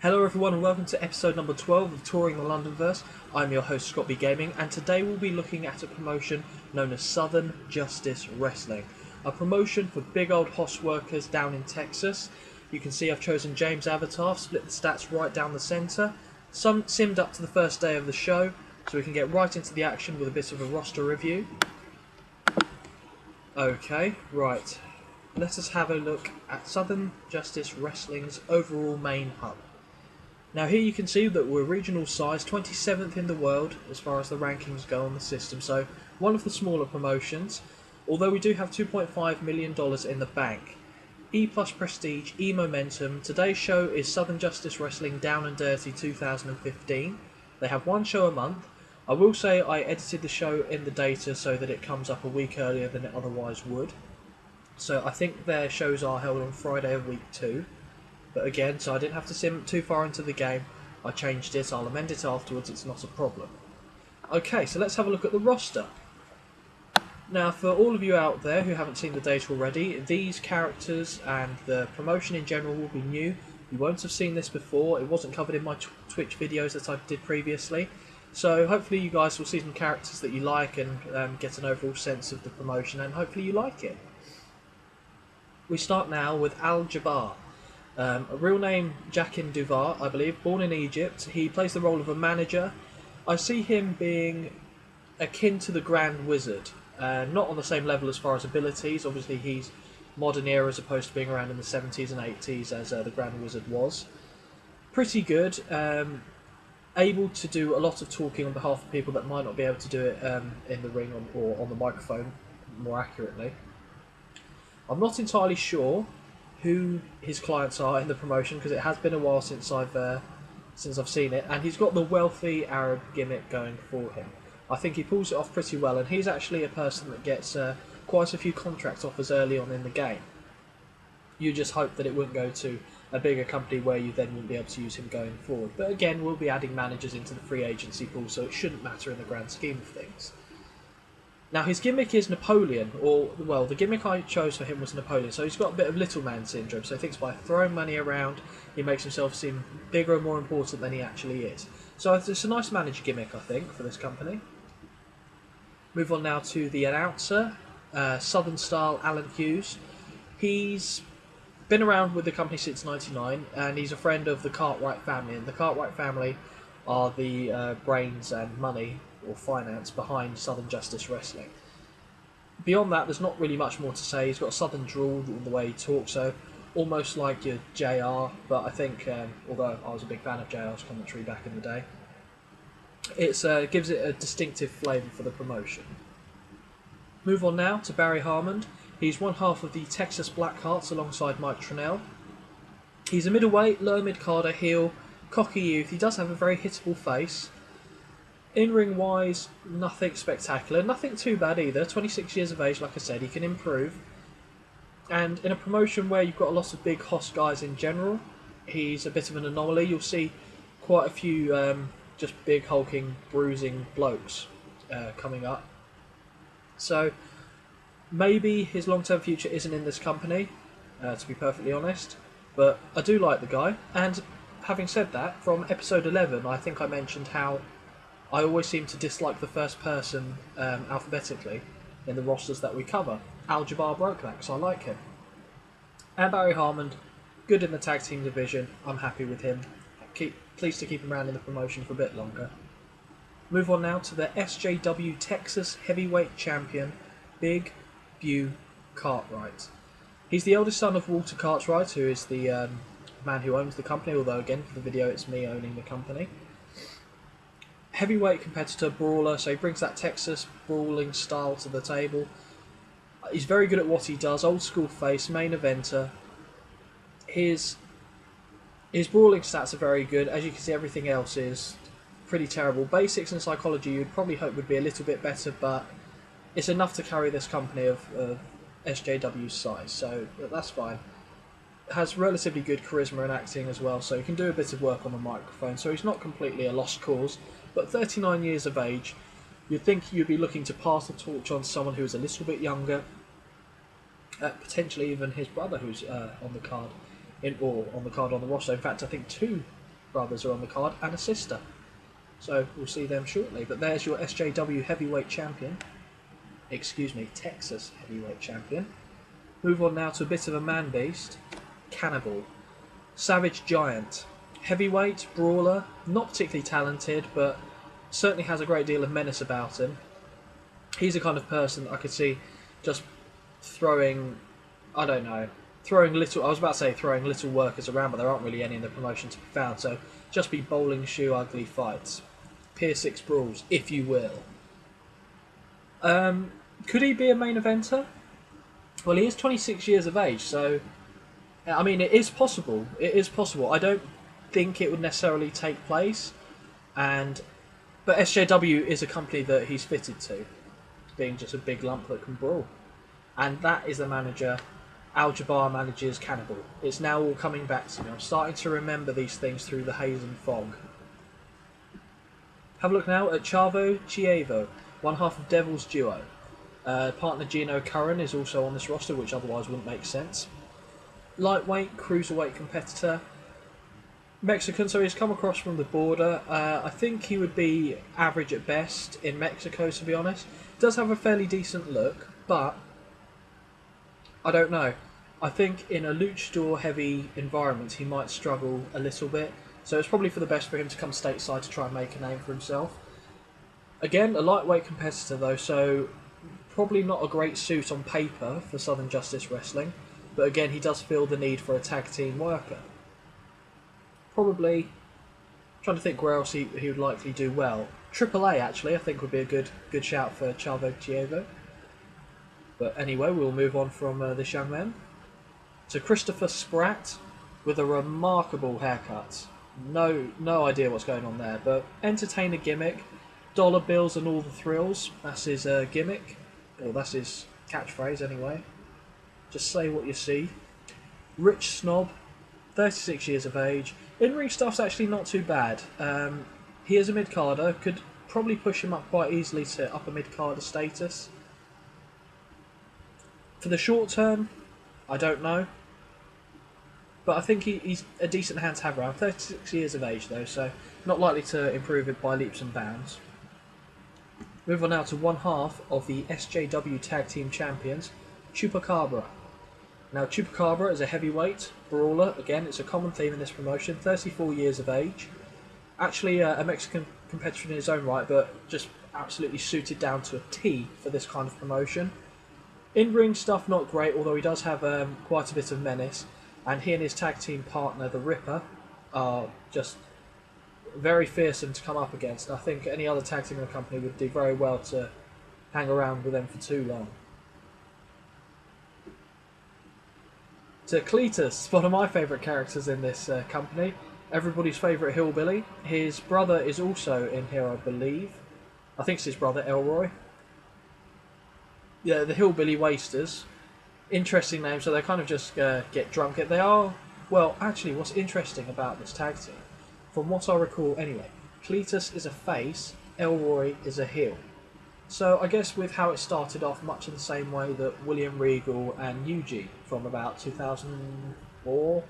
Hello everyone and welcome to episode number 12 of Touring the Londonverse. I'm your host ScottBGaming and today we'll be looking at a promotion known as Southern Justice Wrestling. A promotion for big old hoss workers down in Texas. You can see I've chosen James' avatar, split the stats right down the centre. Some simmed up to the first day of the show so we can get right into the action with a bit of a roster review. Okay, right. Let us have a look at Southern Justice Wrestling's overall main hub. Now here you can see that we're regional size, 27th in the world as far as the rankings go on the system, so one of the smaller promotions, although we do have $2.5 million in the bank. E plus prestige, E momentum. Today's show is Southern Justice Wrestling Down and Dirty 2015. They have one show a month. I will say I edited the show in the data so that it comes up a week earlier than it otherwise would. So I think their shows are held on Friday of week 2. But again, so I didn't have to sim too far into the game. I changed it, I'll amend it afterwards, it's not a problem. Okay, so let's have a look at the roster. Now, for all of you out there who haven't seen the data already, these characters and the promotion in general will be new. You won't have seen this before, it wasn't covered in my Twitch videos that I did previously. So hopefully you guys will see some characters that you like and get an overall sense of the promotion, and hopefully you like it. We start now with Al-Jabbar. A real name, Jakin Duvar, I believe, born in Egypt. He plays the role of a manager. I see him being akin to the Grand Wizard, not on the same level as far as abilities. Obviously he's modern era as opposed to being around in the 70s and 80s as the Grand Wizard was. Pretty good, able to do a lot of talking on behalf of people that might not be able to do it in the ring or on the microphone more accurately. I'm not entirely sure who his clients are in the promotion because it has been a while since I've seen it, and he's got the wealthy Arab gimmick going for him. I think he pulls it off pretty well, and he's actually a person that gets quite a few contract offers early on in the game. You just hope that it wouldn't go to a bigger company where you then wouldn't be able to use him going forward. But again, we'll be adding managers into the free agency pool, so it shouldn't matter in the grand scheme of things. Now his gimmick is Napoleon, or, well, the gimmick I chose for him was Napoleon, so he's got a bit of little man syndrome, so he thinks by throwing money around he makes himself seem bigger and more important than he actually is. So it's a nice manager gimmick, I think, for this company. Move on now to the announcer, Southern Style Alan Hughes. He's been around with the company since '99, and he's a friend of the Cartwright family, and the Cartwright family are the brains and money or finance behind Southern Justice Wrestling. Beyond that, there's not really much more to say. He's got a southern drawl in the way he talks, so almost like your JR, but I think, although I was a big fan of JR's commentary back in the day, it gives it a distinctive flavour for the promotion. Move on now to Barry Harmon. He's one half of the Texas Blackhearts alongside Mike Trunell. He's a middleweight, lower mid-carder, heel, cocky youth. He does have a very hittable face. In-ring wise, nothing spectacular, nothing too bad either. 26 years of age, like I said, he can improve. And in a promotion where you've got a lot of big hoss guys in general, he's a bit of an anomaly. You'll see quite a few just big, hulking, bruising blokes coming up. So maybe his long-term future isn't in this company, to be perfectly honest. But I do like the guy. And having said that, from episode 11, I think I mentioned how I always seem to dislike the first person alphabetically in the rosters that we cover. Al-Jabbar broke that because I like him. And Barry Harmon, good in the tag team division. I'm happy with him. Pleased to keep him around in the promotion for a bit longer. Move on now to the SJW Texas Heavyweight Champion, Big Bew Cartwright. He's the eldest son of Walter Cartwright, who is the man who owns the company, although again for the video it's me owning the company. Heavyweight competitor, brawler, so he brings that Texas brawling style to the table. He's very good at what he does, old school face, main eventer. His brawling stats are very good. As you can see, everything else is pretty terrible. Basics and psychology you'd probably hope would be a little bit better, but it's enough to carry this company of SJW's size, so that's fine. Has relatively good charisma and acting as well, so he can do a bit of work on the microphone, so he's not completely a lost cause. But 39 years of age, you'd think you'd be looking to pass the torch on to someone who's a little bit younger, potentially even his brother who's on the card, on the roster. In fact, I think two brothers are on the card, and a sister. So we'll see them shortly. But there's your SJW heavyweight champion. Excuse me, Texas heavyweight champion. Move on now to a bit of a man beast. Cannibal. Savage giant. Heavyweight, brawler, not particularly talented, but certainly has a great deal of menace about him. He's the kind of person I could see just throwing, I don't know, throwing little workers around, but there aren't really any in the promotion to be found, so just be bowling shoe ugly fights. Pier 6 brawls, if you will. Could he be a main eventer? Well, he is 26 years of age, so I mean, it is possible. It is possible. I don't think it would necessarily take place, but SJW is a company that he's fitted to, being just a big lump that can brawl, and that is the manager. Al-Jabbar manages Cannibal. It's now all coming back to me. I'm starting to remember these things through the haze and fog. Have a look now at Chavo Chievo, one half of Devil's Duo. Partner Gino Curran is also on this roster, which otherwise wouldn't make sense. Lightweight, cruiserweight competitor. Mexican, so he's come across from the border. I think he would be average at best in Mexico, to be honest. Does have a fairly decent look, but I don't know. I think in a luchador heavy environment he might struggle a little bit, so it's probably for the best for him to come stateside to try and make a name for himself. Again, a lightweight competitor though, so probably not a great suit on paper for Southern Justice Wrestling, but again he does feel the need for a tag team worker. Probably trying to think where else he would likely do well. AAA actually I think would be a good shout for Chavo Chievo. But anyway, we'll move on from this young man to Christopher Spratt with a remarkable haircut. No idea what's going on there, but entertainer gimmick, dollar bills and all the thrills. That's his gimmick, or that's his catchphrase anyway. Just say what you see. Rich snob, 36 years of age. In-ring stuff's actually not too bad. He is a mid-carder, could probably push him up quite easily to upper mid-carder status. For the short term, I don't know. But I think he's a decent hand to have around. 36 years of age though, so not likely to improve it by leaps and bounds. Move on now to one half of the SJW Tag Team Champions, Chupacabra. Now Chupacabra is a heavyweight brawler. Again, it's a common theme in this promotion. 34 years of age. Actually a Mexican competitor in his own right, but just absolutely suited down to a T for this kind of promotion. In-ring stuff not great, although he does have quite a bit of menace, and he and his tag team partner, the Ripper, are just very fearsome to come up against. I think any other tag team in the company would do very well to hang around with them for too long. To Cletus, one of my favourite characters in this company, everybody's favourite hillbilly. His brother is also in here, I believe. I think it's his brother, Elroy. Yeah, the Hillbilly Wasters. Interesting name, so they kind of just get drunk. They are, well, actually, what's interesting about this tag team, from what I recall anyway, Cletus is a face, Elroy is a heel. So I guess with how it started off, much in the same way that William Regal and Eugene from about 2004,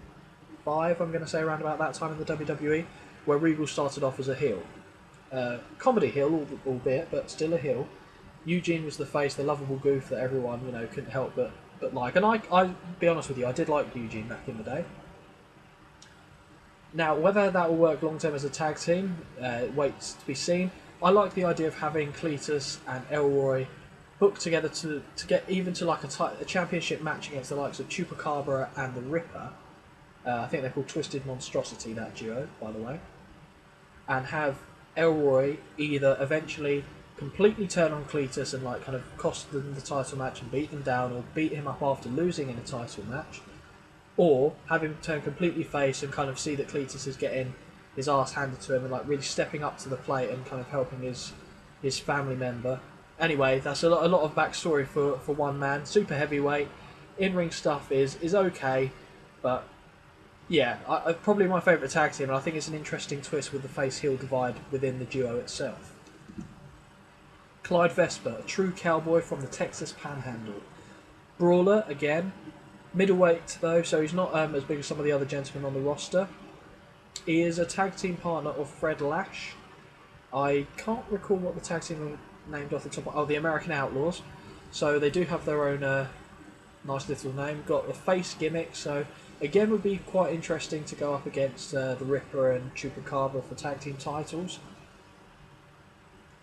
5, I'm going to say around about that time in the WWE, where Regal started off as a heel. Comedy heel, albeit, but still a heel. Eugene was the face, the lovable goof that everyone, couldn't help but like. And I'll be honest with you, I did like Eugene back in the day. Now, whether that will work long term as a tag team, waits to be seen. I like the idea of having Cletus and Elroy booked together to get even to like a championship match against the likes of Chupacabra and the Ripper. I think they're called Twisted Monstrosity, that duo, by the way. And have Elroy either eventually completely turn on Cletus and like kind of cost them the title match and beat them down, or beat him up after losing in a title match, or have him turn completely face and kind of see that Cletus is getting his ass handed to him and like really stepping up to the plate and kind of helping his family member. Anyway, that's a lot of backstory for one man. Super heavyweight, in-ring stuff is okay, but yeah, probably my favourite tag team, and I think it's an interesting twist with the face-heel divide within the duo itself. Clyde Vesper, a true cowboy from the Texas Panhandle. Brawler, again. Middleweight, though, so he's not as big as some of the other gentlemen on the roster. He is a tag team partner of Fred Lash. I can't recall what the tag team are named off the top of... Oh, the American Outlaws. So they do have their own nice little name. Got the face gimmick, so again would be quite interesting to go up against the Ripper and Chupacabra for tag team titles.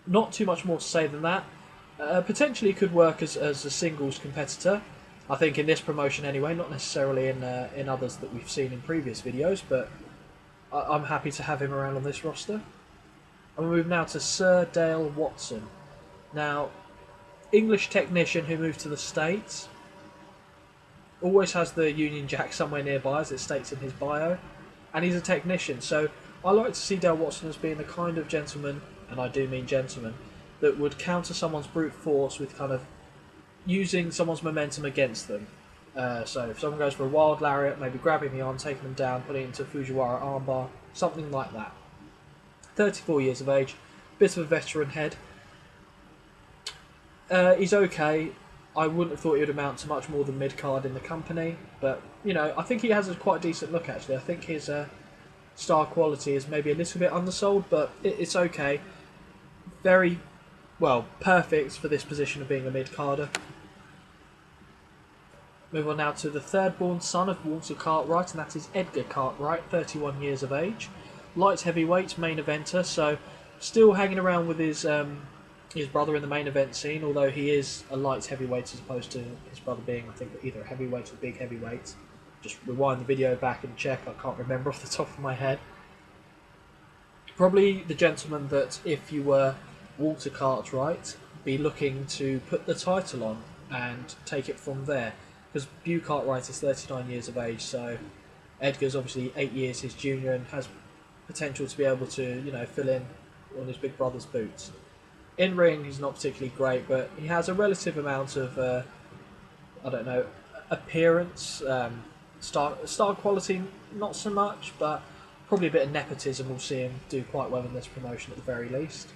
Not too much more to say than that. Potentially could work as a singles competitor. I think in this promotion anyway, not necessarily in others that we've seen in previous videos, but I'm happy to have him around on this roster. And we move now to Sir Dale Watson. Now, English technician who moved to the States. Always has the Union Jack somewhere nearby, as it states in his bio. And he's a technician, so I like to see Dale Watson as being the kind of gentleman, and I do mean gentleman, that would counter someone's brute force with kind of using someone's momentum against them. So if someone goes for a wild lariat, maybe grabbing the arm, taking them down, putting it into Fujiwara armbar, something like that. 34 years of age, bit of a veteran head. He's okay. I wouldn't have thought he would amount to much more than mid-card in the company, but, you know, I think he has a quite decent look, actually. I think his star quality is maybe a little bit undersold, but it's okay. Very, well, perfect for this position of being a mid-carder. Move on now to the third-born son of Walter Cartwright, and that is Edgar Cartwright, 31 years of age. Light heavyweight, main eventer, so still hanging around with his brother in the main event scene, although he is a light heavyweight as opposed to his brother being, I think, either a heavyweight or big heavyweight. Just rewind the video back and check, I can't remember off the top of my head. Probably the gentleman that, if you were Walter Cartwright, be looking to put the title on and take it from there. Because Bew Cartwright is 39 years of age, so Edgar's obviously 8 years his junior and has potential to be able to, you know, fill in on his big brother's boots. In ring, he's not particularly great, but he has a relative amount of, I don't know, appearance, star quality, not so much, but probably a bit of nepotism will see him do quite well in this promotion at the very least.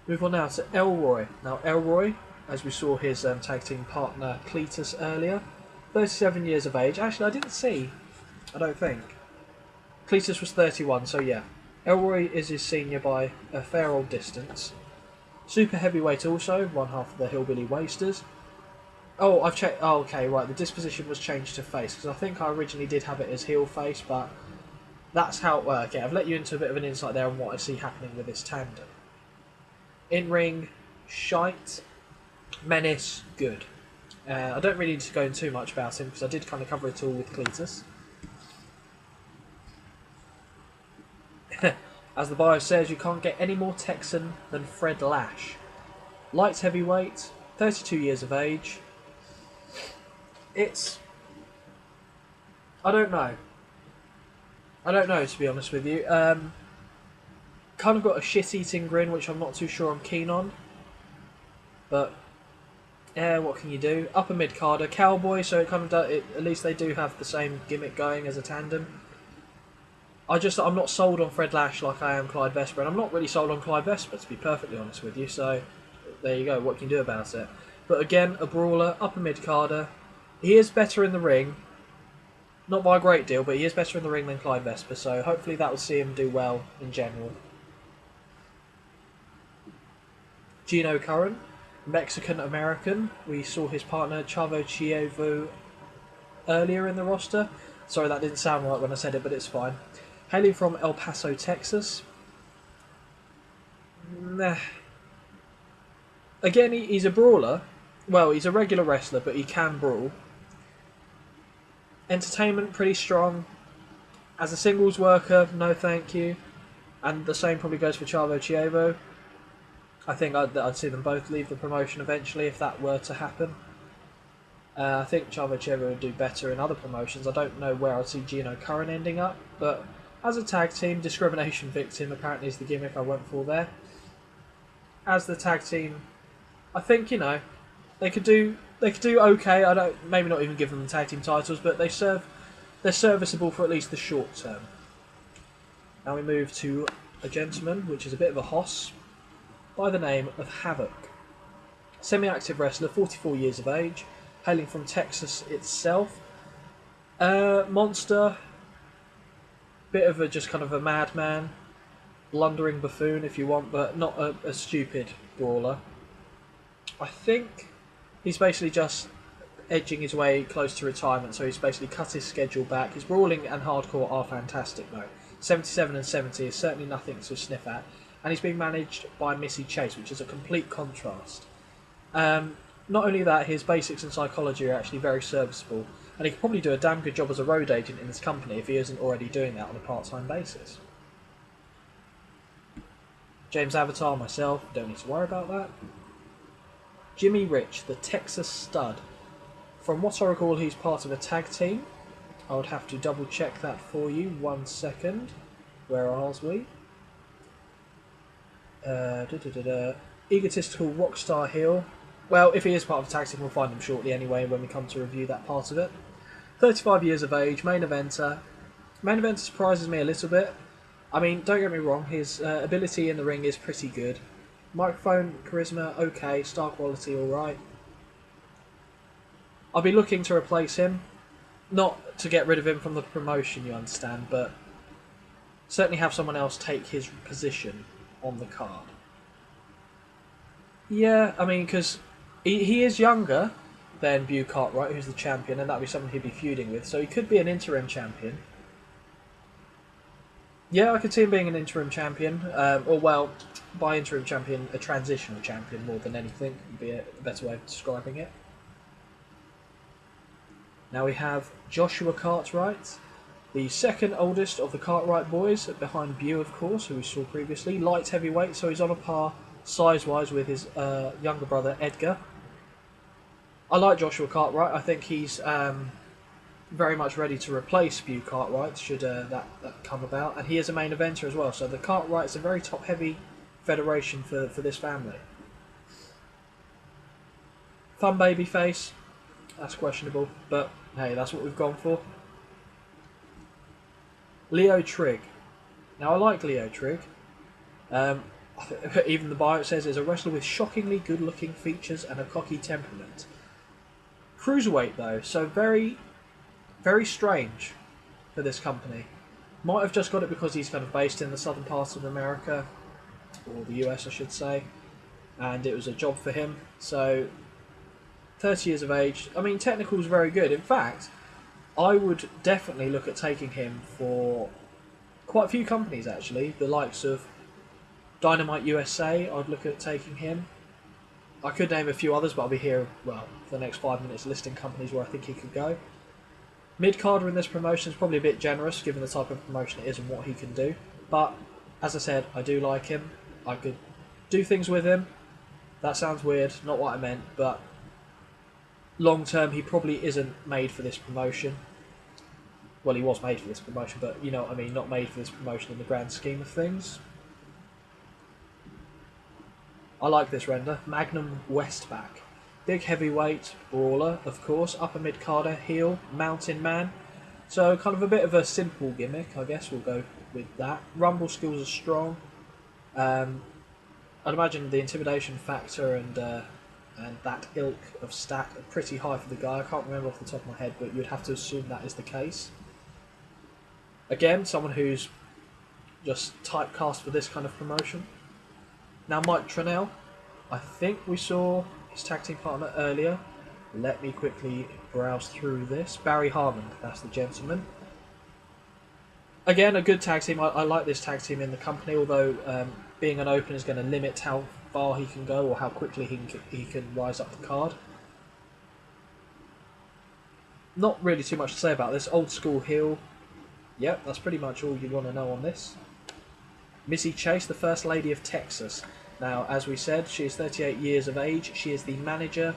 Move on now to Elroy. Now, Elroy, as we saw his tag team partner Cletus earlier, 37 years of age. Actually, I didn't see, I don't think. Cletus was 31, so yeah. Elroy is his senior by a fair old distance. Super heavyweight also, one half of the Hillbilly Wasters. Oh, I've checked. Oh, okay, right. The disposition was changed to face, because I think I originally did have it as heel face, but that's how it worked. Okay, I've let you into a bit of an insight there on what I see happening with this tandem. In ring, shite. Menace, good. I don't really need to go into too much about him, because I did kind of cover it all with Cletus. As the bio says, you can't get any more Texan than Fred Lash. Light heavyweight, 32 years of age. It's... I don't know. I don't know, to be honest with you. Kind of got a shit-eating grin, which I'm not too sure I'm keen on. But, yeah, what can you do? Upper mid-carder, cowboy, so it kind of does, at least they do have the same gimmick going as a tandem. I'm not sold on Fred Lash like I am Clyde Vesper, and I'm not really sold on Clyde Vesper, to be perfectly honest with you, so there you go, what can you do about it? But again, a brawler, upper mid-carder. He is better in the ring, not by a great deal, but he is better in the ring than Clyde Vesper, so hopefully that will see him do well in general. Gino Curran, Mexican-American. We saw his partner Chavo Chievo earlier in the roster. Sorry, that didn't sound right when I said it, but it's fine. Hailing from El Paso, Texas. Nah. Again, he's a brawler. Well, he's a regular wrestler, but he can brawl. Entertainment, pretty strong. As a singles worker, no thank you. And the same probably goes for Chavo Chievo. I think I'd see them both leave the promotion eventually if that were to happen. I think Chavo Chievo would do better in other promotions. I don't know where I'd see Gino Curran ending up, but as a tag team, discrimination victim apparently is the gimmick I went for there. As the tag team, I think, you know, they could do okay. Maybe not even give them the tag team titles, but they're serviceable for at least the short term. Now we move to a gentleman, which is a bit of a hoss, by the name of Havoc. Semi-active wrestler, 44 years of age, hailing from Texas itself. Monster, Bit of a just kind of a madman, blundering buffoon if you want, but not a stupid brawler. I think he's basically just edging his way close to retirement, so he's basically cut his schedule back. His brawling and hardcore are fantastic though. 77 and 70 is certainly nothing to sniff at, and he's being managed by Missy Chase, which is a complete contrast. Not only that, his basics and psychology are actually very serviceable, and he could probably do a damn good job as a road agent in this company if he isn't already doing that on a part-time basis. James Avatar, myself, don't need to worry about that. Jimmy Rich, the Texas Stud. From what I recall, he's part of a tag team. I would have to double check that for you. 1 second. Where are we? Egotistical Rockstar heel. Well, if he is part of a tag team, we'll find him shortly anyway when we come to review that part of it. 35 years of age, main eventer. Main eventer surprises me a little bit. I mean, don't get me wrong, his ability in the ring is pretty good. Microphone, charisma, okay. Star quality, alright. I'll be looking to replace him. Not to get rid of him from the promotion, you understand, but certainly have someone else take his position on the card. Yeah, I mean, because he is younger than Bew Cartwright, who's the champion, and that would be someone he'd be feuding with, so he could be an interim champion. Yeah, I could see him being an interim champion, or well, by interim champion, a transitional champion more than anything, would be a better way of describing it. Now we have Joshua Cartwright, the second oldest of the Cartwright boys, behind Bew, of course, who we saw previously. Light heavyweight, so he's on a par size-wise with his younger brother Edgar. I like Joshua Cartwright. I think he's very much ready to replace Bew Cartwright should that come about, and he is a main eventer as well. So the Cartwright's a very top-heavy federation for this family. Fun baby face. That's questionable, but hey, that's what we've gone for. Leo Trigg. Now, I like Leo Trigg. Even the bio says is a wrestler with shockingly good-looking features and a cocky temperament. Cruiserweight, though, so very, very strange for this company. Might have just got it because he's kind of based in the southern parts of America, or the US, I should say, and it was a job for him. So 30 years of age. I mean, technical's very good. In fact, I would definitely look at taking him for quite a few companies, actually. The likes of Dynamite USA, I'd look at taking him. I could name a few others, but I'll be here, well, for the next 5 minutes listing companies where I think he could go. Mid-carder in this promotion is probably a bit generous, given the type of promotion it is and what he can do. But, as I said, I do like him. I could do things with him. That sounds weird, not what I meant, but long term, he probably isn't made for this promotion. Well, he was made for this promotion, but you know what I mean, not made for this promotion in the grand scheme of things. I like this render. Magnum Westback. Big heavyweight brawler, of course. Upper mid-carder, heel, mountain man. So kind of a bit of a simple gimmick, I guess we'll go with that. Rumble skills are strong. I'd imagine the intimidation factor and that ilk of stat are pretty high for the guy. I can't remember off the top of my head, but you'd have to assume that is the case. Again, someone who's just typecast for this kind of promotion. Now Mike Tranell, I think we saw his tag team partner earlier. Let me quickly browse through this. Barry Harmon, that's the gentleman. Again, a good tag team. I like this tag team in the company, although being an open is going to limit how far he can go or how quickly he can rise up the card. Not really too much to say about this. Old school heel. Yep, that's pretty much all you want to know on this. Missy Chase, the First Lady of Texas. Now, as we said, she is 38 years of age. She is the manager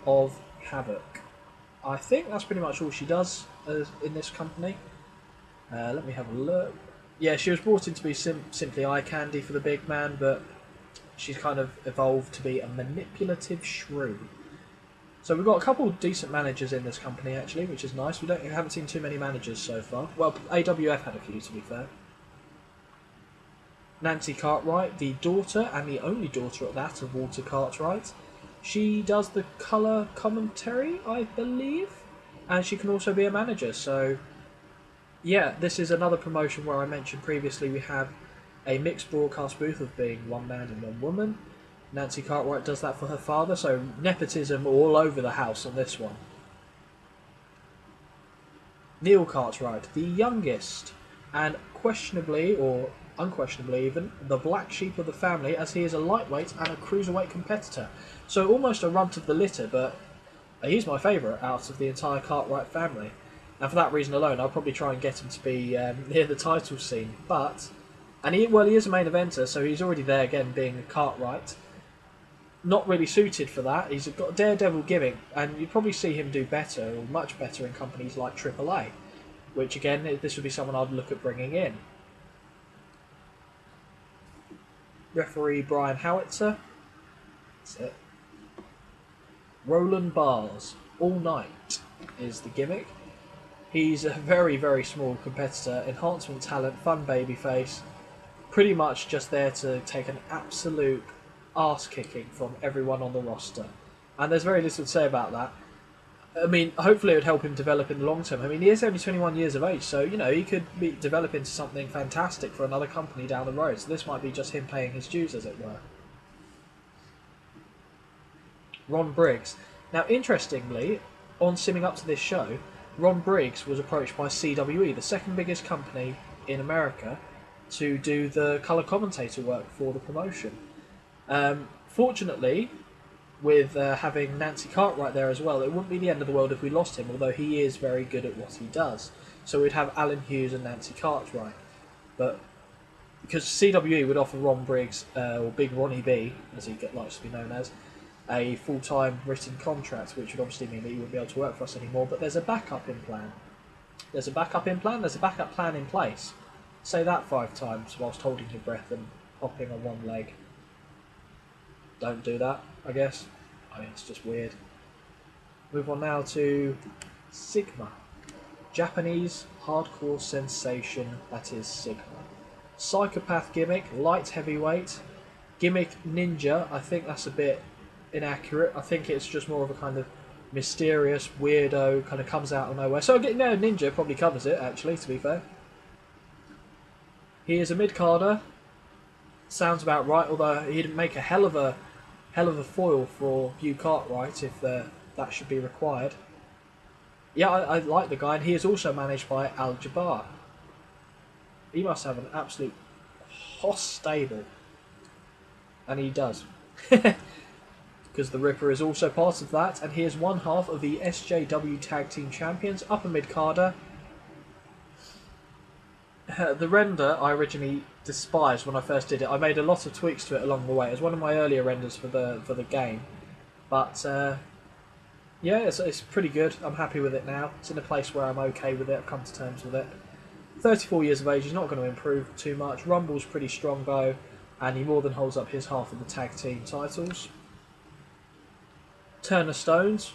of Havoc. I think that's pretty much all she does in this company. Let me have a look. Yeah, she was brought in to be simply eye candy for the big man, but she's kind of evolved to be a manipulative shrew. So we've got a couple of decent managers in this company, actually, which is nice. We haven't seen too many managers so far. Well, AWF had a few, to be fair. Nancy Cartwright, the daughter, and the only daughter at that, of Walter Cartwright. She does the colour commentary, I believe, and she can also be a manager, so yeah, this is another promotion where I mentioned previously we have a mixed broadcast booth of being one man and one woman. Nancy Cartwright does that for her father, so nepotism all over the house on this one. Neil Cartwright, the youngest, and questionably, or unquestionably even, the black sheep of the family, as he is a lightweight and a cruiserweight competitor. So almost a runt of the litter, but he's my favourite out of the entire Cartwright family. And for that reason alone, I'll probably try and get him to be near the title scene. But, and he is a main eventer, so he's already there again, being a Cartwright. Not really suited for that. He's got a daredevil gimmick, and you'd probably see him do better, or much better, in companies like AAA. Which again, this would be someone I'd look at bringing in. Referee Brian Howitzer. That's it. Roland Bars. All Night is the gimmick. He's a very, very small competitor, enhancement talent, fun babyface, pretty much just there to take an absolute arse-kicking from everyone on the roster. And there's very little to say about that. I mean, hopefully it would help him develop in the long term. I mean, he is only 21 years of age, so, you know, he could develop into something fantastic for another company down the road. So this might be just him paying his dues, as it were. Ron Briggs. Now, interestingly, on simming up to this show, Ron Briggs was approached by CWE, the second biggest company in America, to do the colour commentator work for the promotion. Fortunately, with having Nancy Cartwright there as well, it wouldn't be the end of the world if we lost him, although he is very good at what he does. So we'd have Alan Hughes and Nancy Cartwright. But because CWE would offer Ron Briggs, or Big Ronnie B, as he likes to be known as, a full-time written contract, which would obviously mean that he wouldn't be able to work for us anymore. But there's a backup in plan. There's a backup in plan. There's a backup plan in place. Say that 5 times whilst holding your breath and hopping on one leg. Don't do that, I guess. I mean, it's just weird. Move on now to Sigma. Japanese hardcore sensation, that is Sigma. Psychopath gimmick, light heavyweight. Gimmick ninja, I think that's a bit inaccurate. I think it's just more of a kind of mysterious, weirdo, kind of comes out of nowhere. So no, ninja probably covers it, actually, to be fair. He is a mid-carder. Sounds about right, although he'd make a hell of a foil for Hugh Cartwright if that should be required. Yeah, I like the guy, and he is also managed by Al Jabbar. He must have an absolute hoss stable. And he does. Because the Ripper is also part of that, and he is one half of the SJW Tag Team Champions, upper mid-carder. The render I originally despised when I first did it. I made a lot of tweaks to it along the way. It was one of my earlier renders for the game. But yeah, it's pretty good. I'm happy with it now. It's in a place where I'm okay with it. I've come to terms with it. 34 years of age, he's not going to improve too much. Rumble's pretty strong though, and he more than holds up his half of the tag team titles. Turner Stones.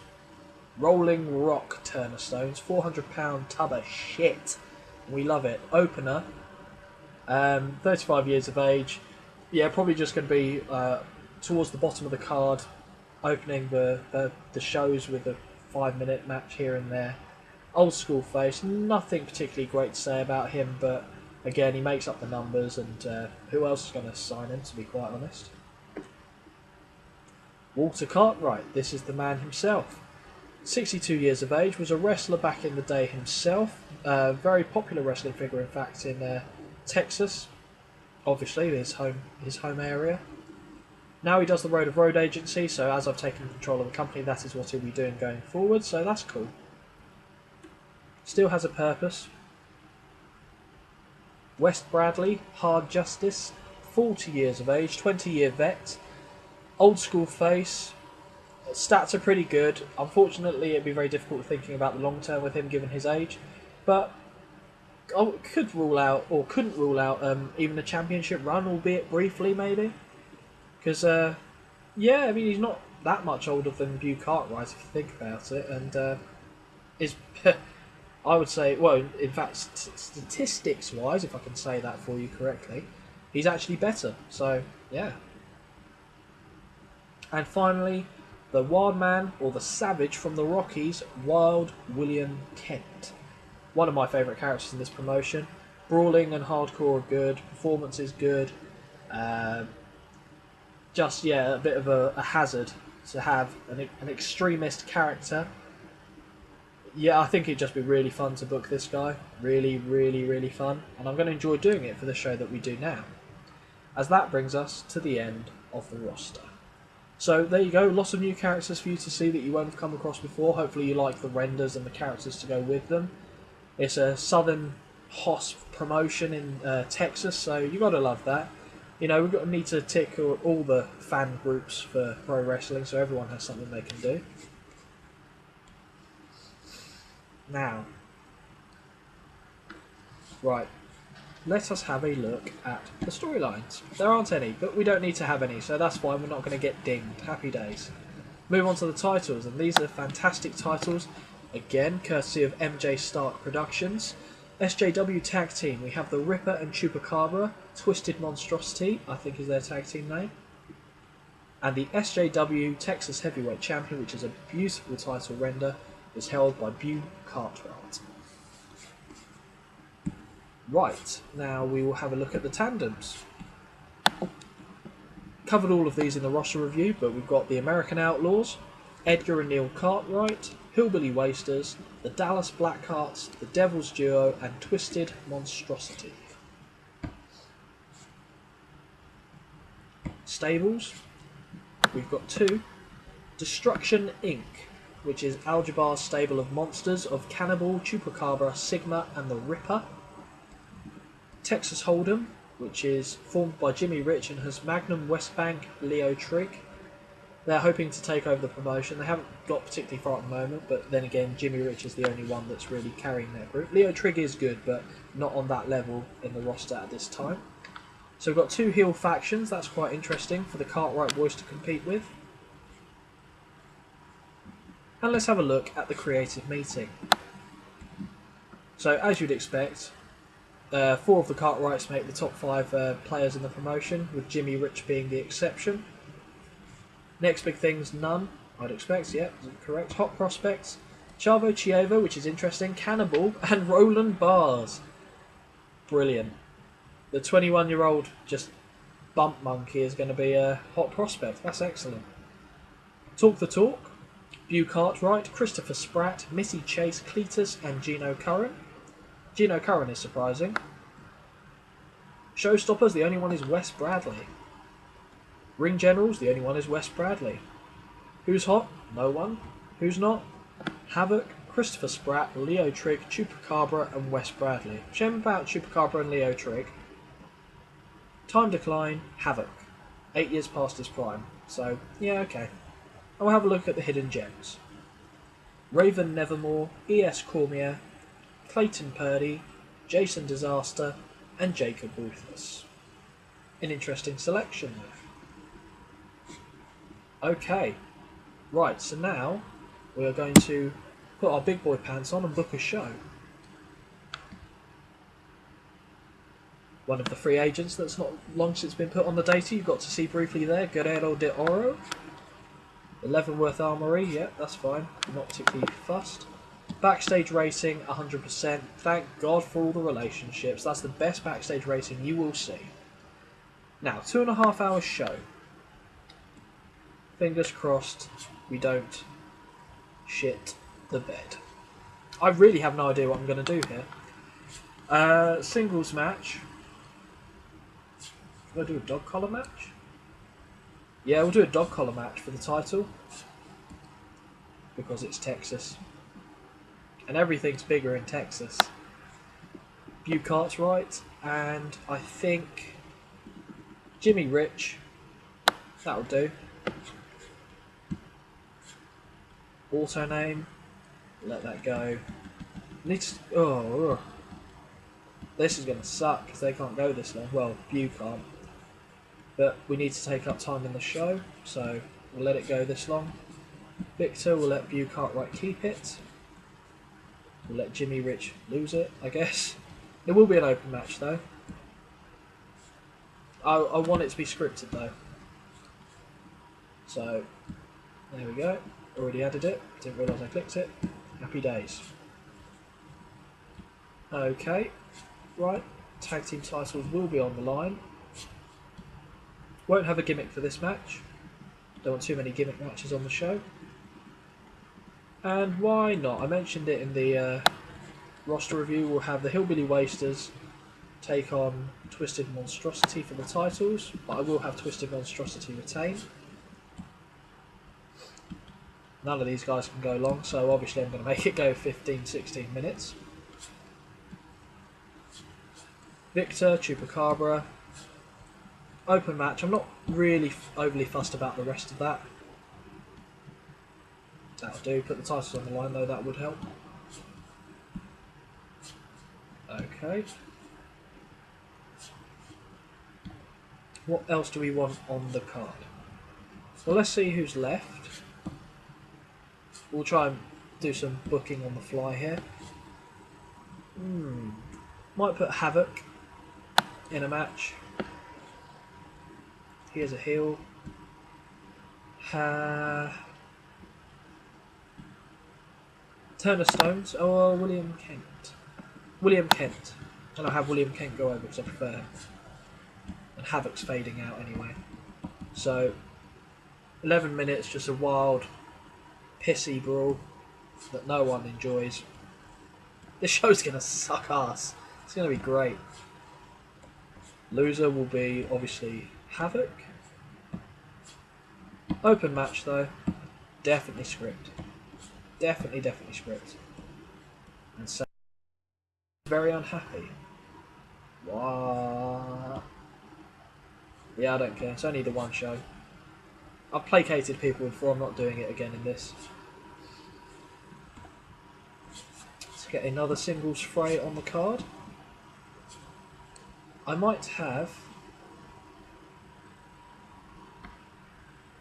Rolling Rock Turner Stones. 400-pound tub of shit. We love it. Opener. 35 years of age. Yeah, probably just going to be towards the bottom of the card, opening the shows with a 5-minute match here and there. Old school face. Nothing particularly great to say about him, but again, he makes up the numbers, and who else is going to sign him, to be quite honest? Walter Cartwright. This is the man himself. 62 years of age, was a wrestler back in the day himself. Very popular wrestling figure, in fact, in Texas. Obviously, his home area. Now he does the Road of Road agency, so as I've taken control of the company, that is what he'll be doing going forward, so that's cool. Still has a purpose. West Bradley, Hard Justice, 40 years of age, 20-year vet. Old school face. Stats are pretty good. Unfortunately, it'd be very difficult thinking about the long term with him given his age, but I couldn't rule out even a championship run, albeit briefly, maybe. Because, yeah, I mean, he's not that much older than Hugh Cartwright if you think about it, and is, I would say, well, in fact, statistics-wise, if I can say that for you correctly, he's actually better. So, yeah. And finally, the Wild Man, or the Savage from the Rockies, Wild William Kent. one of my favourite characters in this promotion. Brawling and hardcore are good, performance is good. Just, yeah, a bit of a hazard to have an extremist character. Yeah, I think it'd just be really fun to book this guy. Really, really, really fun. And I'm going to enjoy doing it for the show that we do now. As that brings us to the end of the roster. So there you go, lots of new characters for you to see that you won't have come across before. Hopefully you like the renders and the characters to go with them. It's a Southern Hoss promotion in Texas, so you got to love that. You know, we need to tick all the fan groups for pro wrestling, so everyone has something they can do. Now, right, let us have a look at the storylines. There aren't any, but we don't need to have any, so that's fine, we're not going to get dinged. Happy days. Move on to the titles, and these are fantastic titles, again, courtesy of MJ Stark Productions. SJW Tag Team, we have the Ripper and Chupacabra, Twisted Monstrosity, I think is their tag team name. And the SJW Texas Heavyweight Champion, which is a beautiful title render, is held by Bew Cartwright. Right, now we will have a look at the tandems. Covered all of these in the roster review, but we've got the American Outlaws, Edgar and Neil Cartwright, Hillbilly Wasters, the Dallas Blackhearts, the Devil's Duo, and Twisted Monstrosity. Stables, we've got two. Destruction Inc., which is Aljabar's stable of monsters of Cannibal, Chupacabra, Sigma, and the Ripper. Texas Hold'em, which is formed by Jimmy Rich and has Magnum Westbank, Leo Trigg. They're hoping to take over the promotion. They haven't got particularly far at the moment, but then again, Jimmy Rich is the only one that's really carrying their group. Leo Trigg is good, but not on that level in the roster at this time. So we've got two heel factions. That's quite interesting for the Cartwright boys to compete with. And let's have a look at the creative meeting. So, as you'd expect, 4 of the Cartwrights make the top 5 players in the promotion, with Jimmy Rich being the exception. Next big things, none, I'd expect, yeah, correct. Hot Prospects, Chavo Chievo, which is interesting, Cannibal, and Roland Bars. Brilliant. The 21-year-old just bump monkey is going to be a hot prospect. That's excellent. Talk the Talk, Bew Cartwright, Christopher Spratt, Missy Chase, Cletus, and Gino Curran. Gino Curran is surprising. Showstoppers, the only one is Wes Bradley. Ring Generals, the only one is Wes Bradley. Who's hot? No one. Who's not? Havoc, Christopher Spratt, Leo Trigg, Chupacabra, and Wes Bradley. Shame about Chupacabra and Leo Trigg. Time Decline, Havoc. 8 years past his prime. So, yeah, okay. And we'll have a look at the hidden gems. Raven Nevermore, E.S. Cormier, Clayton Purdy, Jason Disaster, and Jacob Ruthless. An interesting selection there. Okay, right, so now we are going to put our big boy pants on and book a show. One of the free agents that's not long since been put on the data, you got to see briefly there, Guerrero de Oro. The Leavenworth Armory, yeah, that's fine, not particularly fussed. Backstage racing, 100%. Thank God for all the relationships. That's the best backstage racing you will see. Now, 2.5 hour show. Fingers crossed we don't shit the bed. I really have no idea what I'm going to do here. Singles match. Should I do a dog collar match? Yeah, we'll do a dog collar match for the title. Because it's Texas. And everything's bigger in Texas. Bew Cartwright, and I think Jimmy Rich. That'll do. Auto name. Let that go. This is going to suck because they can't go this long. Well, Bew can't. But we need to take up time in the show, so we'll let it go this long. Victor will let Bew Cartwright keep it. We'll let Jimmy Rich lose it, I guess. It will be an open match, though. I want it to be scripted, though. So, there we go. Already added it. Didn't realise I clicked it. Happy days. Okay, right. Tag team titles will be on the line. Won't have a gimmick for this match. Don't want too many gimmick matches on the show. And why not? I mentioned it in the roster review. We'll have the Hillbilly Wasters take on Twisted Monstrosity for the titles, but I will have Twisted Monstrosity retain. None of these guys can go long, so obviously I'm going to make it go 15-16 minutes. Victor, Chupacabra, open match. I'm not really overly fussed about the rest of that. That'll do. Put the titles on the line though, that would help. Okay. What else do we want on the card? Well, let's see who's left. We'll try and do some booking on the fly here. Might put Havoc in a match. Here's a heel. Turner Stones. Oh, William Kent. William Kent. And I'll have William Kent go over because I prefer him. And Havoc's fading out anyway. So, 11 minutes, just a wild, pissy brawl that no one enjoys. This show's going to suck ass. It's going to be great. Loser will be, obviously, Havoc. Open match, though. Definitely script. Definitely script. And so, very unhappy. What? Yeah, I don't care. It's only the one show. I've placated people before. I'm not doing it again in this. Let's get another singles fray on the card. I might have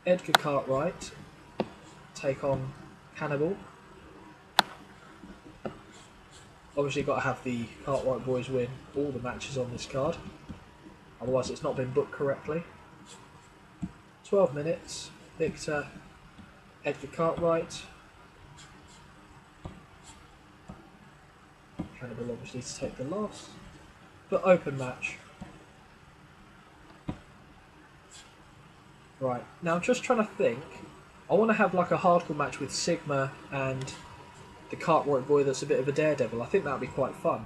Edgar Cartwright take on Cannibal. Obviously got to have the Cartwright boys win all the matches on this card. Otherwise it's not been booked correctly. 12 minutes. Victor, Edgar Cartwright. Cannibal obviously to take the loss. But open match. Right, now I'm just trying to think. I want to have like a hardcore match with Sigma and the Cartwright boy that's a bit of a daredevil. I think that would be quite fun.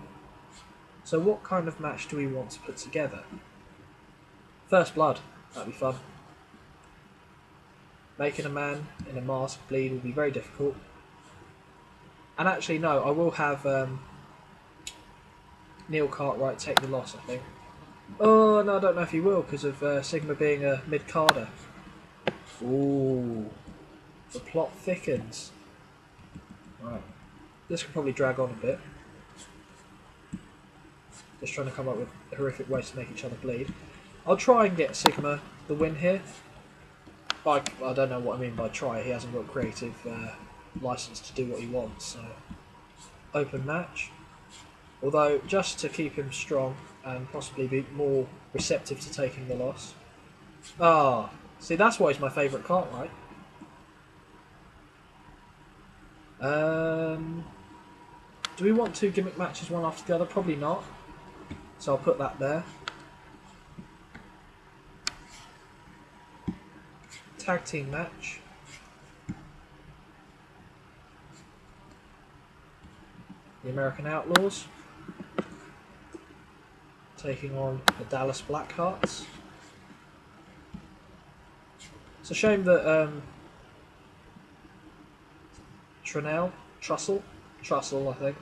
So what kind of match do we want to put together? First Blood, that'd be fun. Making a man in a mask bleed will be very difficult. And actually no, I will have Neil Cartwright take the loss, I think. Oh no, I don't know if he will because of Sigma being a mid-carder. Ooh, the plot thickens. Right, this could probably drag on a bit. Just trying to come up with horrific ways to make each other bleed. I'll try and get Sigma the win here. But I don't know what I mean by try. He hasn't got creative license to do what he wants. So open match. Although just to keep him strong and possibly be more receptive to taking the loss. Ah, see that's why he's my favourite Cartwright. Do we want two gimmick matches one after the other? Probably not. So I'll put that there. Tag team match. The American Outlaws taking on the Dallas Blackhearts. It's a shame that Trussell, I think,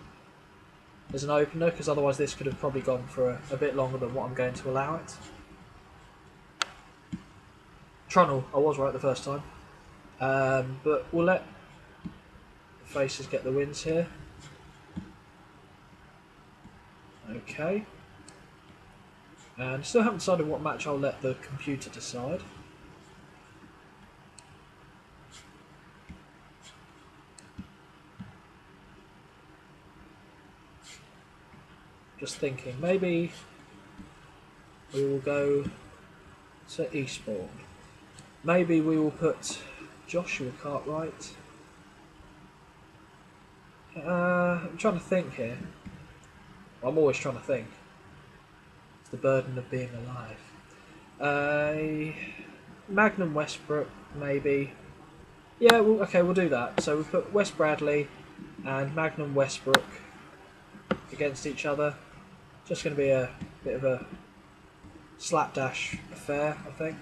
is an opener because otherwise this could have probably gone for a bit longer than what I'm going to allow it. Trunnell, I was right the first time. But we'll let the faces get the wins here. Okay. And still haven't decided what match I'll let the computer decide. Just thinking, maybe we will go to Eastbourne. Maybe we will put Joshua Cartwright. I'm trying to think here. I'm always trying to think. It's the burden of being alive. Magnum Westbrook, maybe. Yeah, okay, we'll do that. So we'll put Wes Bradley and Magnum Westbrook against each other. Just going to be a bit of a slapdash affair, I think.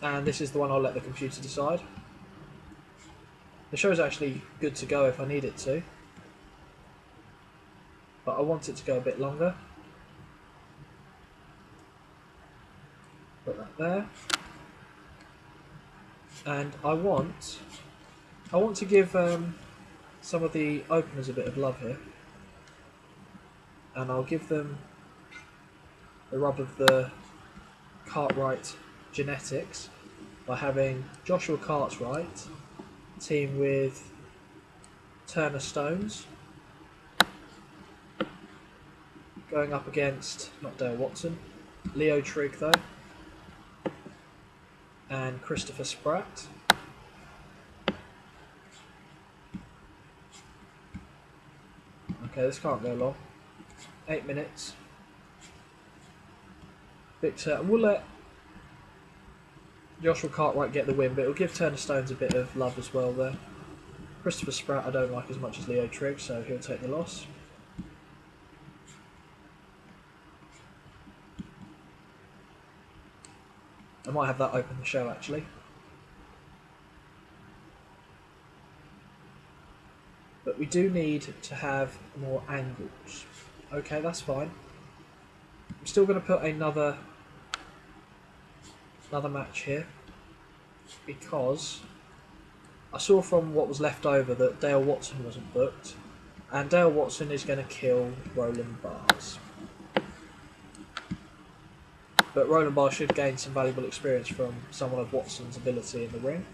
And this is the one I'll let the computer decide. The show's actually good to go if I need it to, but I want it to go a bit longer. Put that there. And I want to give some of the openers a bit of love here, and I'll give them the rub of the Cartwright genetics by having Joshua Cartwright team with Turner Stones going up against, not Dale Watson, Leo Trigg though, and Christopher Spratt. Okay, this can't go long. 8 minutes. Victor, and we'll let Joshua Cartwright get the win, but it'll give Turner Stones a bit of love as well there. Christopher Spratt I don't like as much as Leo Trigg, so he'll take the loss. I might have that open the show actually. But we do need to have more angles. Okay, that's fine. I'm still going to put another match here, because I saw from what was left over that Dale Watson wasn't booked, and Dale Watson is going to kill Roland Barrs. But Roland Barrs should gain some valuable experience from someone of Watson's ability in the ring.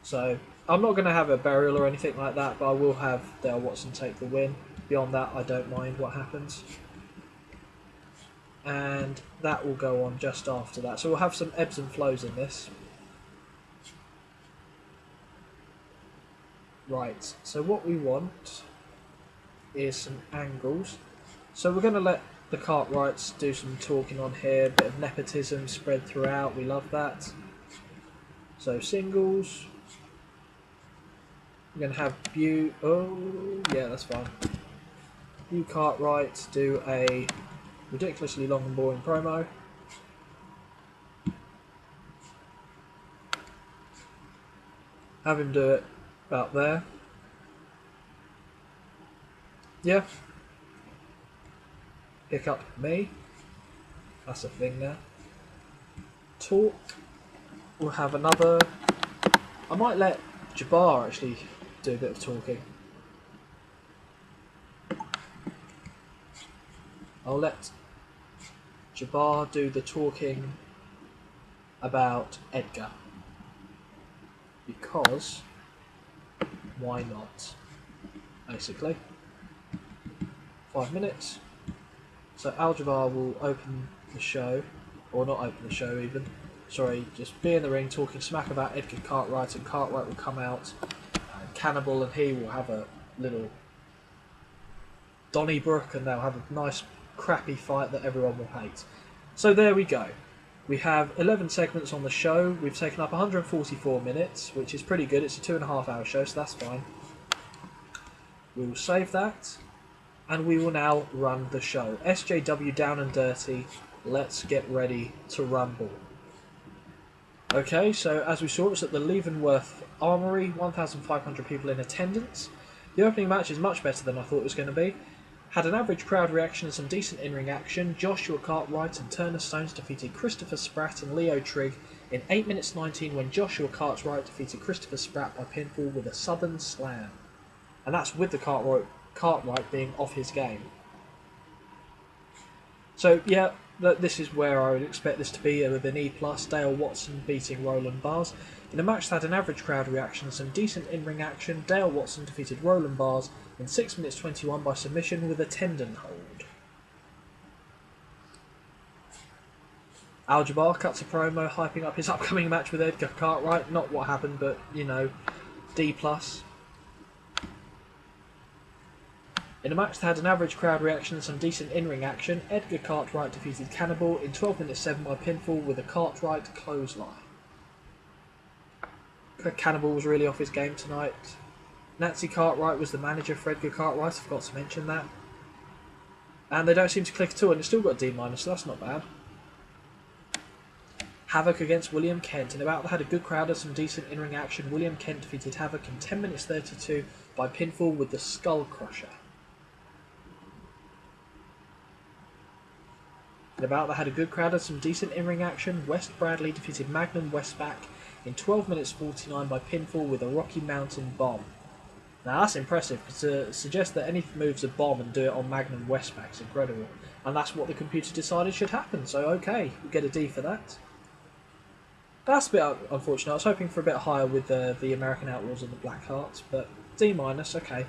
So I'm not going to have a burial or anything like that, but I will have Dale Watson take the win. Beyond that, I don't mind what happens. And that will go on just after that. So we'll have some ebbs and flows in this. Right, so what we want is some angles. So we're going to let the Cartwrights do some talking on here, a bit of nepotism spread throughout, we love that. So singles. We're going to have yeah, that's fine. Cartwright do a ridiculously long and boring promo. Have him do it about there. Yeah. Pick up me. That's a thing there. Talk. We'll have another. I might let Jabbar actually do a bit of talking. I'll let Jabbar do the talking about Edgar. Because why not? Basically. 5 minutes. So Al Jabbar will open the show, or not open the show even. Sorry, just be in the ring talking smack about Edgar Cartwright, and Cartwright will come out and Cannibal and he will have a little Donnybrook, and they'll have a nice crappy fight that everyone will hate. So there we go. We have 11 segments on the show. We've taken up 144 minutes, which is pretty good. It's a 2.5 hour show, so that's fine. We will save that, and we will now run the show. SJW down and dirty. Let's get ready to rumble. Okay, so as we saw, it's at the Leavenworth Armoury, 1,500 people in attendance. The opening match is much better than I thought it was going to be. Had an average crowd reaction and some decent in-ring action. Joshua Cartwright and Turner Stones defeated Christopher Spratt and Leo Trigg in 8 minutes 19 when Joshua Cartwright defeated Christopher Spratt by pinfall with a Southern Slam. And that's with the Cartwright being off his game. So yeah, this is where I would expect this to be with an E+. Dale Watson beating Roland Barrs. In a match that had an average crowd reaction and some decent in-ring action, Dale Watson defeated Roland Barrs in 6 minutes 21 by submission with a tendon hold. Al Jabbar cuts a promo hyping up his upcoming match with Edgar Cartwright. Not what happened, but, you know, D+. In a match that had an average crowd reaction and some decent in-ring action, Edgar Cartwright defeated Cannibal in 12 minutes 7 by pinfall with a Cartwright clothesline. Cannibal was really off his game tonight. Nancy Cartwright was the manager for Edgar Cartwright, I forgot to mention that. And they don't seem to click at all, and it's still got D-, so that's not bad. Havoc against William Kent. In about that had a good crowd and some decent in-ring action. William Kent defeated Havoc in 10 minutes 32 by pinfall with the Skull Crusher. In about that had a good crowd and some decent in-ring action. West Bradley defeated Magnum Westback in 12 minutes 49 by pinfall with a Rocky Mountain Bomb. Now that's impressive, because to suggest that any moves a bomb and do it on Magnum Westback is incredible. And that's what the computer decided should happen, so okay, we get a D for that. That's a bit unfortunate. I was hoping for a bit higher with the American Outlaws and the Black Hearts, but D-, okay.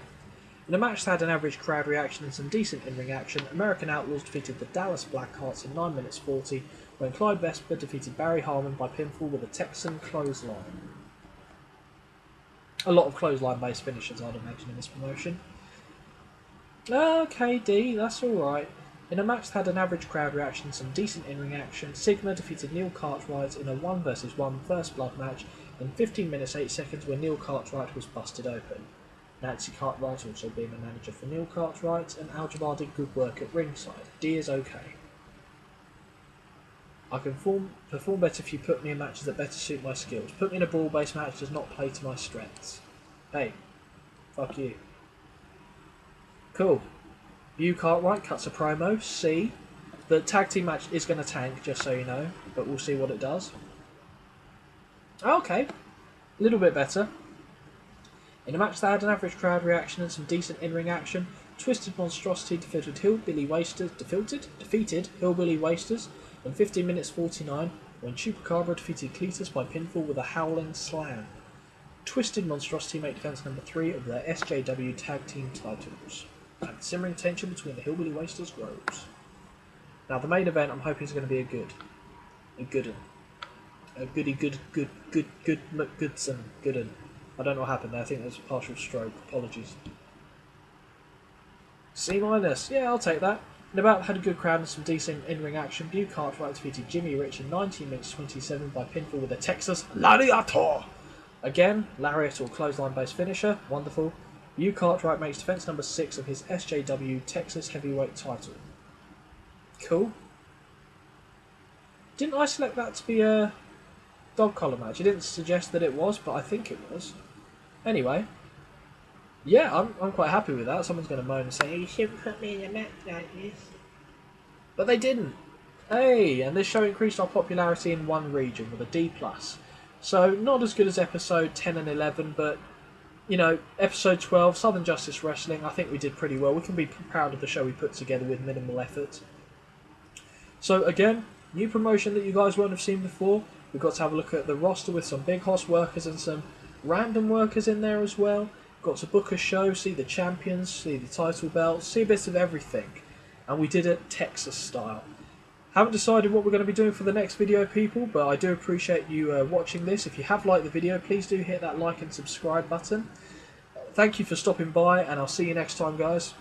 In a match that had an average crowd reaction and some decent in-ring action, American Outlaws defeated the Dallas Black Hearts in 9 minutes 40, when Clyde Vesper defeated Barry Harmon by pinfall with a Texan clothesline. A lot of clothesline-based finishes, I'd imagine, in this promotion. Okay, D, that's alright. In a match that had an average crowd reaction and some decent in-ring action, Sigma defeated Neil Cartwright in a 1 vs 1 First Blood match in 15 minutes 8 seconds when Neil Cartwright was busted open. Nancy Cartwright also being the manager for Neil Cartwright, and Al-Jabbar did good work at ringside. D is okay. I can perform better if you put me in matches that better suit my skills. Put me in a brawl-based match does not play to my strengths. Hey, fuck you. Cool. View Cartwright cuts a promo. C. The tag team match is going to tank, just so you know, but we'll see what it does. Okay, a little bit better. In a match that had an average crowd reaction and some decent in-ring action, Twisted Monstrosity defeated Hillbilly Wasters in 15 minutes 49 when Chupacabra defeated Cletus by pinfall with a Howling Slam. Twisted Monstrosity make defense number 3 of their SJW tag team titles. And simmering tension between the Hillbilly Wasters grows. Now the main event I'm hoping is going to be a goodie. I don't know what happened there, I think there's a partial stroke, apologies. C-, yeah, I'll take that. In about had a good crowd and some decent in-ring action. View Cartwright defeated Jimmy Rich in 19 minutes 27 by pinfall with a Texas Lariator. Again, Lariat or clothesline-based finisher, wonderful. View Cartwright makes defense number 6 of his SJW Texas Heavyweight title. Cool. Didn't I select that to be a dog collar match? It didn't suggest that it was, but I think it was. Anyway, yeah, I'm quite happy with that. Someone's going to moan and say, you shouldn't put me in a match like this. But they didn't. Hey, and this show increased our popularity in one region with a D+. So, not as good as episode 10 and 11, but, you know, episode 12, Southern Justice Wrestling, I think we did pretty well. We can be proud of the show we put together with minimal effort. So, again, new promotion that you guys won't have seen before. We've got to have a look at the roster with some big hoss workers and some random workers in there as well. Got to book a show, see the champions, see the title belts, see a bit of everything. And we did it Texas style. Haven't decided what we're going to be doing for the next video, people, but I do appreciate you watching this. If you have liked the video, please do hit that like and subscribe button. Thank you for stopping by, and I'll see you next time, guys.